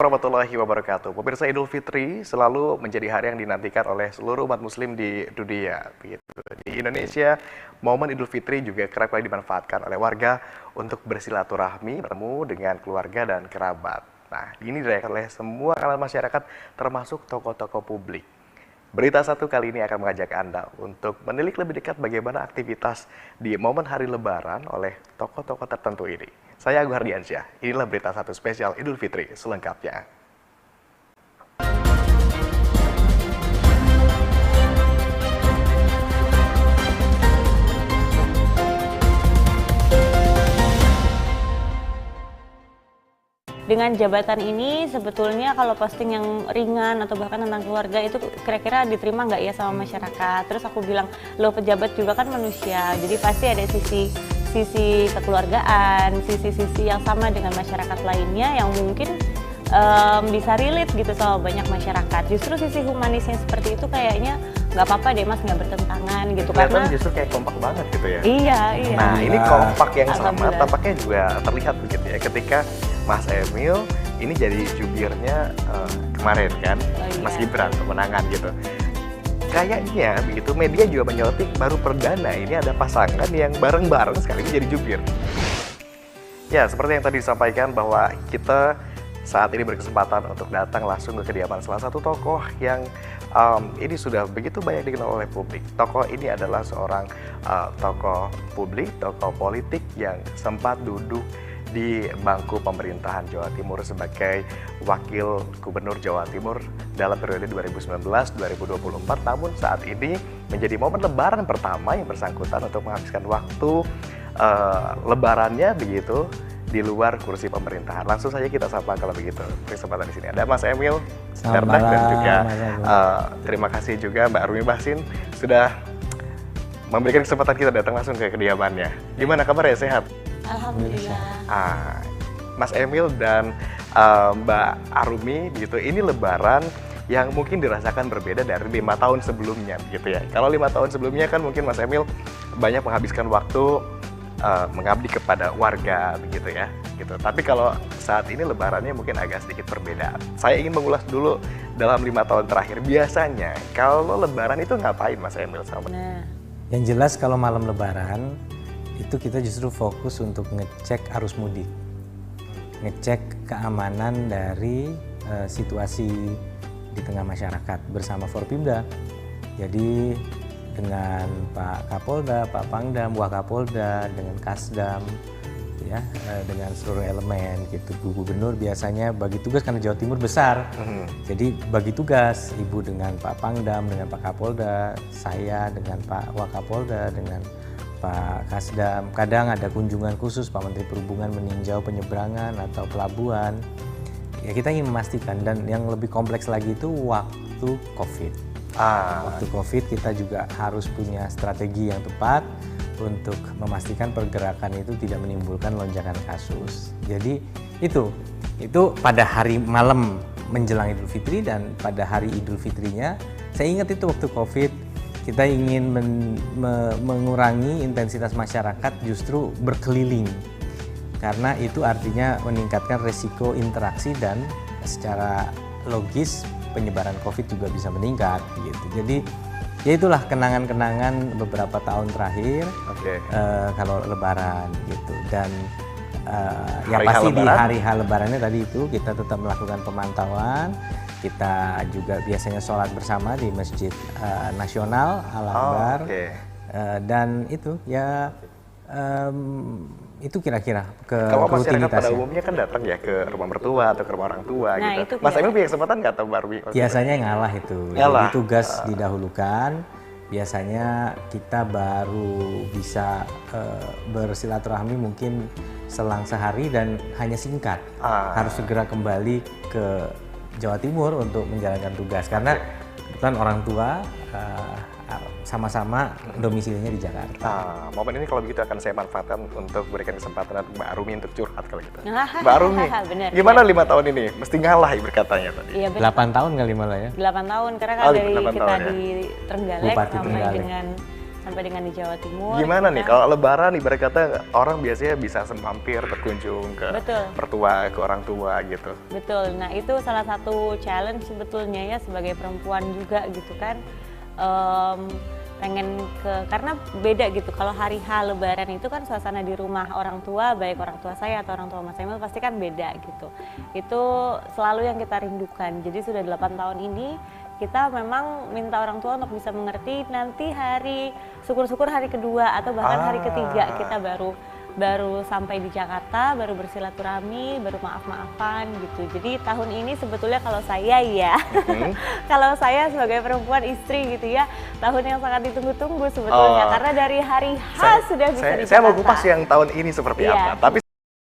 warahmatullahi wabarakatuh. Pemirsa, Idul Fitri selalu menjadi hari yang dinantikan oleh seluruh umat muslim di dunia. Begitu. Di Indonesia, momen Idul Fitri juga kerap kali dimanfaatkan oleh warga untuk bersilaturahmi, bertemu dengan keluarga dan kerabat. Nah, ini dirayakan oleh semua kalangan masyarakat termasuk tokoh-tokoh publik. Berita satu kali ini akan mengajak Anda untuk menilik lebih dekat bagaimana aktivitas di momen hari Lebaran oleh tokoh-tokoh tertentu ini. Saya Agung Hardiansyah, inilah berita satu spesial Idul Fitri selengkapnya. Dengan jabatan ini sebetulnya kalau posting yang ringan atau bahkan tentang keluarga itu kira-kira diterima nggak ya sama masyarakat. Terus aku bilang, lo pejabat juga kan manusia, jadi pasti ada sisi kekeluargaan, sisi-sisi yang sama dengan masyarakat lainnya yang mungkin bisa relate gitu sama banyak masyarakat. Justru sisi humanisnya seperti itu kayaknya nggak apa-apa deh mas, nggak bertentangan gitu. Kelihatan justru kayak kompak banget gitu ya. Iya. Nah ini kompak yang sama tampaknya juga terlihat begitu ya ketika Mas Emil ini jadi jubirnya kemarin kan, Mas Gibran kemenangan gitu. Kayaknya begitu media juga menyoroti baru perdana ini ada pasangan yang bareng-bareng sekaligus jadi jubir. Ya, seperti yang tadi disampaikan bahwa kita saat ini berkesempatan untuk datang langsung ke kediaman salah satu tokoh yang ini sudah begitu banyak dikenal oleh publik. Tokoh ini adalah seorang tokoh publik, tokoh politik yang sempat duduk di bangku pemerintahan Jawa Timur sebagai Wakil Gubernur Jawa Timur dalam periode 2019-2024. Namun saat ini menjadi momen Lebaran pertama yang bersangkutan untuk menghabiskan waktu Lebarannya begitu di luar kursi pemerintahan. Langsung saja kita sapa kalau begitu. Kesempatan di sini ada Mas Emil Dardak dan juga terima kasih juga Mbak Rumi Basin sudah memberikan kesempatan kita datang langsung ke kediamannya. Gimana kabarnya, sehat? Alhamdulillah. Mas Emil dan Mbak Arumi gitu, ini Lebaran yang mungkin dirasakan berbeda dari 5 tahun sebelumnya gitu ya. Kalau 5 tahun sebelumnya kan mungkin Mas Emil banyak menghabiskan waktu mengabdi kepada warga begitu ya gitu. Tapi kalau saat ini Lebarannya mungkin agak sedikit berbeda. Saya ingin mengulas dulu dalam 5 tahun terakhir. Biasanya kalau Lebaran itu ngapain Mas Emil sama? Yang jelas kalau malam Lebaran itu kita justru fokus untuk ngecek arus mudik, ngecek keamanan dari situasi di tengah masyarakat bersama Forpimda. Jadi dengan Pak Kapolda, Pak Pangdam, Wakapolda, dengan Kasdam, ya, dengan seluruh elemen gitu. Bu Gubernur biasanya bagi tugas karena Jawa Timur besar, jadi bagi tugas Ibu dengan Pak Pangdam, dengan Pak Kapolda, saya dengan Pak Wakapolda, dengan Pak Kasdam. Kadang ada kunjungan khusus Pak Menteri Perhubungan meninjau penyeberangan atau pelabuhan. Ya kita ingin memastikan, dan yang lebih kompleks lagi itu waktu COVID. Waktu COVID kita juga harus punya strategi yang tepat untuk memastikan pergerakan itu tidak menimbulkan lonjakan kasus. Jadi itu pada hari malam menjelang Idul Fitri dan pada hari Idul Fitrinya. Saya ingat itu waktu COVID kita ingin mengurangi intensitas masyarakat justru berkeliling, karena itu artinya meningkatkan resiko interaksi dan secara logis penyebaran COVID juga bisa meningkat gitu. Jadi ya itulah kenangan-kenangan beberapa tahun terakhir kalau Lebaran gitu. Dan yang pasti di hari Lebarannya tadi itu kita tetap melakukan pemantauan. Kita juga biasanya sholat bersama di Masjid Nasional Al-Akbar. Dan itu ya itu kira-kira ke kalau masyarakat pada umumnya kan datang ya ke rumah mertua atau ke rumah orang tua gitu. Mas Emil punya kesempatan nggak atau Mbak Rumi? Biasanya ngalah itu. Jadi tugas didahulukan. Biasanya kita baru bisa bersilaturahmi mungkin selang sehari dan hanya singkat. Harus segera kembali ke Jawa Timur untuk menjalankan tugas karena kebetulan orang tua sama-sama domisilinya di Jakarta. Momen ini kalau begitu akan saya manfaatkan untuk berikan kesempatan Mbak Arumi untuk curhat kalau gitu. Mbak Arumi, gimana 5 tahun ini? Mesti ngalah berkatanya tadi. Iya, 8 tahun kali malah ya? 8 tahun, karena kan dari kita di Trenggalek sampai dengan sampai dengan di Jawa Timur. Gimana nih kita- kalau Lebaran ibarat kata orang biasanya bisa semampir berkunjung ke Betul. mertua, ke orang tua gitu. Betul, nah itu salah satu challenge sebetulnya ya sebagai perempuan juga gitu kan. Pengen karena beda gitu, kalau hari H Lebaran itu kan suasana di rumah orang tua, baik orang tua saya atau orang tua Mas Emil pasti kan beda gitu. Itu selalu yang kita rindukan, jadi sudah 8 tahun ini kita memang minta orang tua untuk bisa mengerti nanti hari, syukur-syukur hari kedua atau bahkan hari ketiga kita baru sampai di Jakarta, baru bersilaturahmi, baru maaf-maafan gitu. Jadi tahun ini sebetulnya kalau saya ya, kalau saya sebagai perempuan istri gitu ya, tahun yang sangat ditunggu-tunggu sebetulnya. Karena dari hari H sudah bisa di Saya mau Jakarta. kupas yang tahun ini seperti Iya. apa. Tapi